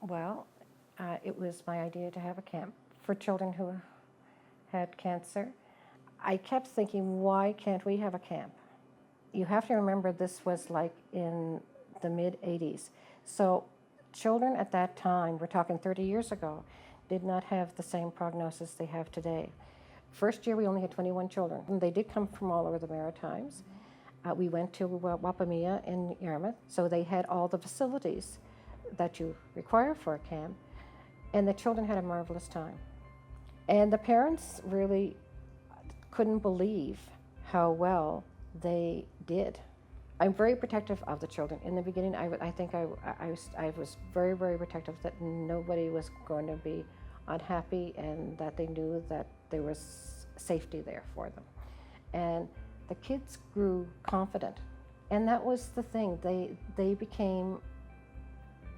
Well, it was my idea to have a camp for children who had cancer. I kept thinking, why can't we have a camp? You have to remember this was like in the mid-'80s. So children at that time, we're talking 30 years ago, did not have the same prognosis they have today. First year we only had 21 children. And they did come from all over the Maritimes. We went to Wapamea in Yarmouth, so they had all the facilities that you require for a camp, and the children had a marvelous time. And the parents really couldn't believe how well they did. I'm very protective of the children. In the beginning, I was very, very protective that nobody was going to be unhappy and that they knew that there was safety there for them. And the kids grew confident. And that was the thing. They became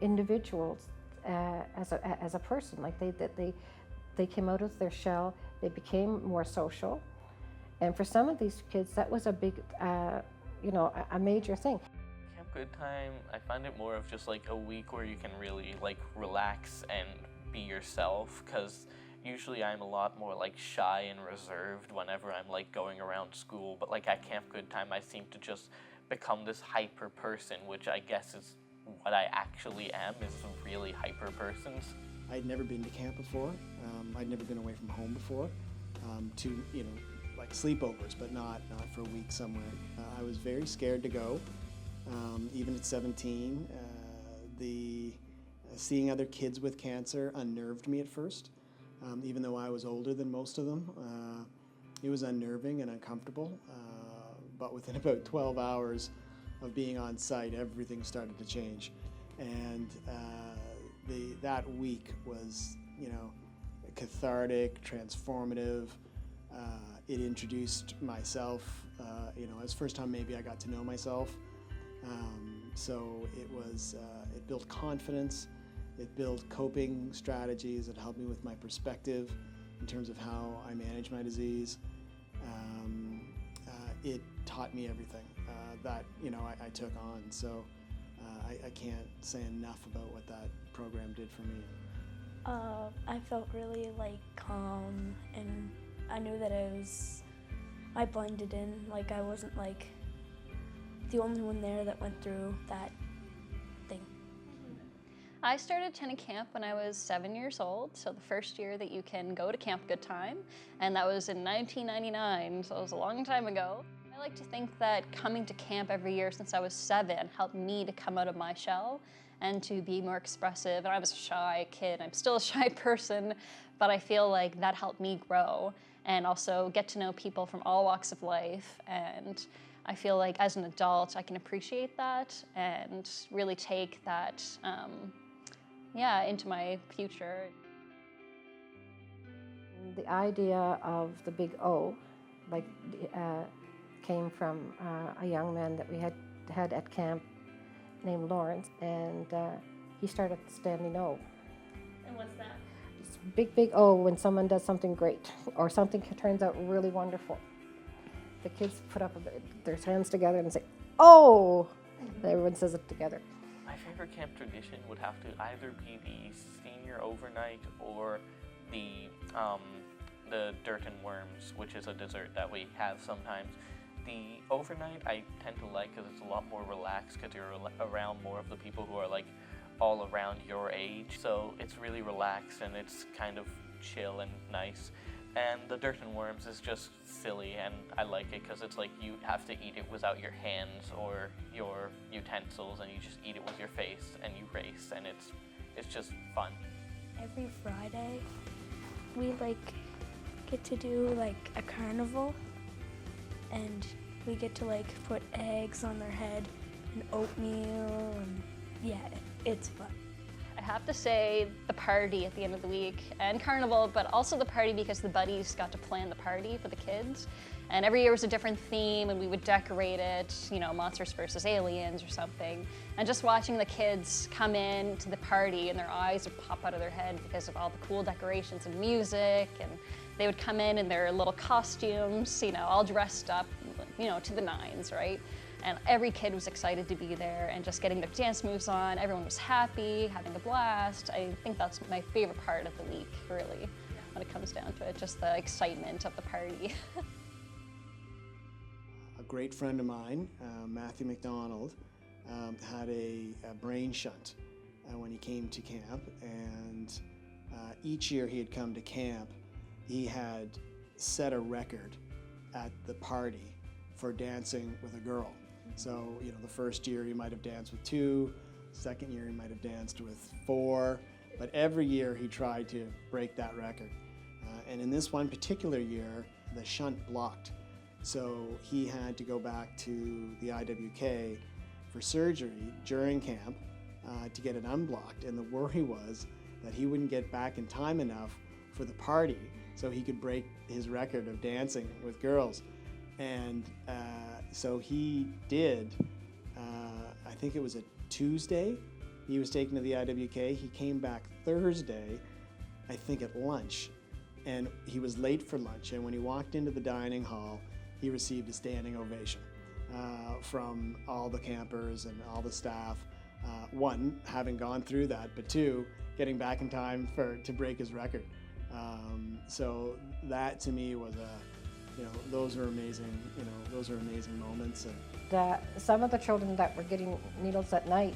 individuals as a person. Like they came out of their shell. They became more social. And for some of these kids, that was a big, a major thing. Camp Goodtime, I find it more of just like a week where you can really like relax and be yourself, because usually I'm a lot more like shy and reserved whenever I'm like going around school, but like at Camp Goodtime I seem to just become this hyper person, which I guess is what I actually am, is really hyper persons. I'd never been to camp before. I'd never been away from home before, to like sleepovers, but not for a week somewhere. I was very scared to go, even at 17. Seeing other kids with cancer unnerved me at first, even though I was older than most of them. It was unnerving and uncomfortable, but within about 12 hours of being on site, everything started to change. And that week was, cathartic, transformative. It introduced myself, it was the first time maybe I got to know myself. So it built confidence, it built coping strategies, it helped me with my perspective in terms of how I manage my disease. It taught me everything that I took on. So I can't say enough about what that program did for me. I felt really calm, and I knew that I blended in. Like I wasn't the only one there that went through that thing. I started attending camp when I was 7 years old, so the first year that you can go to Camp Goodtime, and that was in 1999, so it was a long time ago. I like to think that coming to camp every year since I was 7 helped me to come out of my shell and to be more expressive. And I was a shy kid, I'm still a shy person, but I feel like that helped me grow and also get to know people from all walks of life. And I feel like as an adult, I can appreciate that and really take that into my future. The idea of the big O, came from a young man that we had at camp named Lawrence, and he started the standing O. And what's that? It's big O when someone does something great or something turns out really wonderful. The kids put up their hands together and say, "Oh!" And everyone says it together. My favorite camp tradition would have to either be the senior overnight or the dirt and worms, which is a dessert that we have sometimes. The overnight I tend to like because it's a lot more relaxed, because you're around more of the people who are all around your age. So it's really relaxed and it's kind of chill and nice. And the dirt and worms is just silly, and I like it because it's you have to eat it without your hands or your utensils, and you just eat it with your face and you race, and it's just fun. Every Friday, we get to do a carnival, and we get to put eggs on their head and oatmeal, and yeah, it's fun. I have to say the party at the end of the week and carnival, but also the party because the buddies got to plan the party for the kids. And every year was a different theme, and we would decorate it, monsters versus aliens or something. And just watching the kids come in to the party and their eyes would pop out of their head because of all the cool decorations and music, and they would come in their little costumes, all dressed up, to the nines, right? and every kid was excited to be there and just getting their dance moves on. Everyone was happy, having a blast. I think that's my favorite part of the week, really, when it comes down to it, just the excitement of the party. A great friend of mine, Matthew McDonald, had a brain shunt when he came to camp, and each year he had come to camp, he had set a record at the party for dancing with a girl. So, you know, the first year he might have danced with 2, second year he might have danced with 4, but every year he tried to break that record. And in this one particular year, the shunt blocked. So he had to go back to the IWK for surgery during camp to get it unblocked. And the worry was that he wouldn't get back in time enough for the party so he could break his record of dancing with girls. And so he did, I think it was a Tuesday, he was taken to the IWK. He came back Thursday, I think at lunch, and he was late for lunch. And when he walked into the dining hall, he received a standing ovation from all the campers and all the staff. One, having gone through that, but 2, getting back in time to break his record. So that to me was those are amazing, those are amazing moments. And Some of the children that were getting needles at night,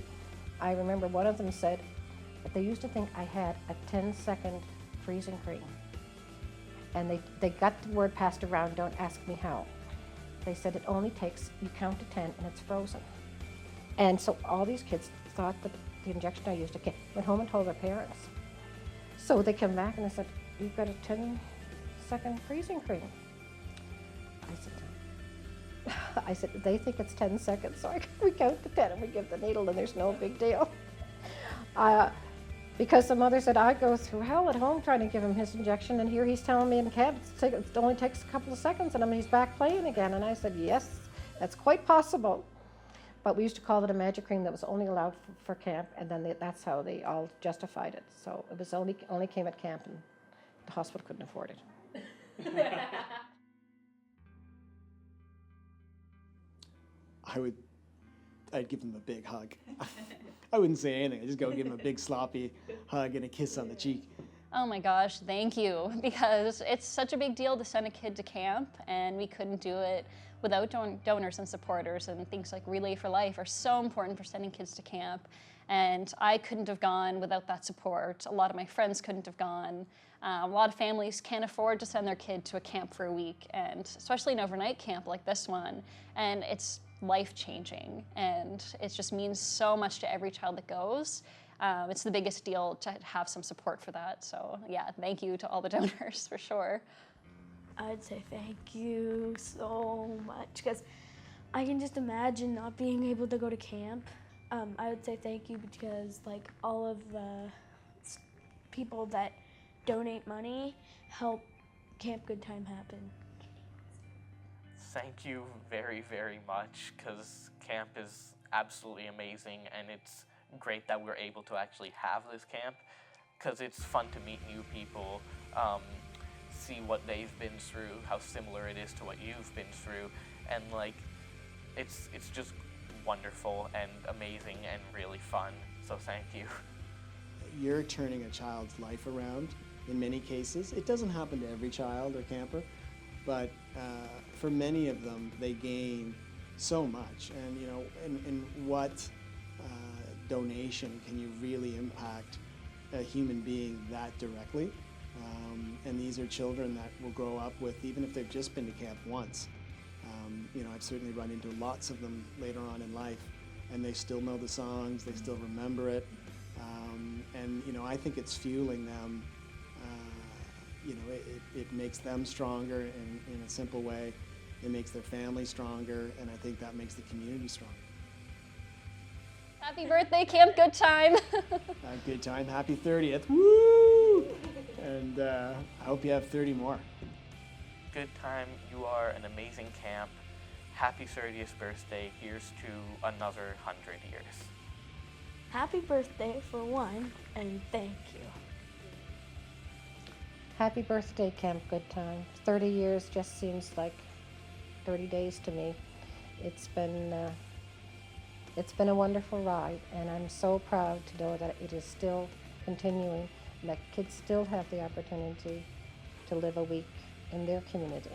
I remember one of them said that they used to think I had a 10-second freezing cream. And they got the word passed around, don't ask me how. They said it only takes, you count to 10 and it's frozen. And so all these kids thought that the injection I used, went home and told their parents. So they came back and they said, you've got a 10-second freezing cream. I said, they think it's 10 seconds, so we count to 10 and we give the needle and there's no big deal. Because the mother said, I go through hell at home trying to give him his injection, and here he's telling me in camp it only takes a couple of seconds and he's back playing again. And I said, yes, that's quite possible. But we used to call it a magic cream that was only allowed for camp, and then that's how they all justified it. So it was only came at camp, and the hospital couldn't afford it. I'd give him a big hug. I wouldn't say anything. I'd just go give him a big sloppy hug and a kiss on the cheek. Oh my gosh, thank you, because it's such a big deal to send a kid to camp, and we couldn't do it without donors and supporters, and things like Relay for Life are so important for sending kids to camp, and I couldn't have gone without that support. A lot of my friends couldn't have gone. A lot of families can't afford to send their kid to a camp for a week, and especially an overnight camp like this one, and it's life-changing, and it just means so much to every child that goes. It's the biggest deal to have some support for that. So yeah, thank you to all the donors for sure. I'd say thank you so much, because I can just imagine not being able to go to camp. I would say thank you because like all of the people that donate money help Camp Goodtime happen. Thank you very, very much, because camp is absolutely amazing, and it's great that we're able to actually have this camp, because it's fun to meet new people, see what they've been through, how similar it is to what you've been through, and like it's just wonderful and amazing and really fun. So thank you. You're turning a child's life around in many cases. It doesn't happen to every child or camper, but for many of them, they gain so much. And in what donation can you really impact a human being that directly? And these are children that will grow up with, even if they've just been to camp once. I've certainly run into lots of them later on in life, and they still know the songs, they still remember it. And I think it's fueling them. It makes them stronger in a simple way. It makes their family stronger, and I think that makes the community stronger. Happy birthday, Camp Goodtime. Good time. Happy 30th. Woo! And I hope you have 30 more. Good time. You are an amazing camp. Happy 30th birthday. Here's to another 100 years. Happy birthday for one, and thank you. Happy birthday, Camp Goodtime. 30 years just seems like 30 days to me. it's been a wonderful ride, and I'm so proud to know that it is still continuing and that kids still have the opportunity to live a week in their community.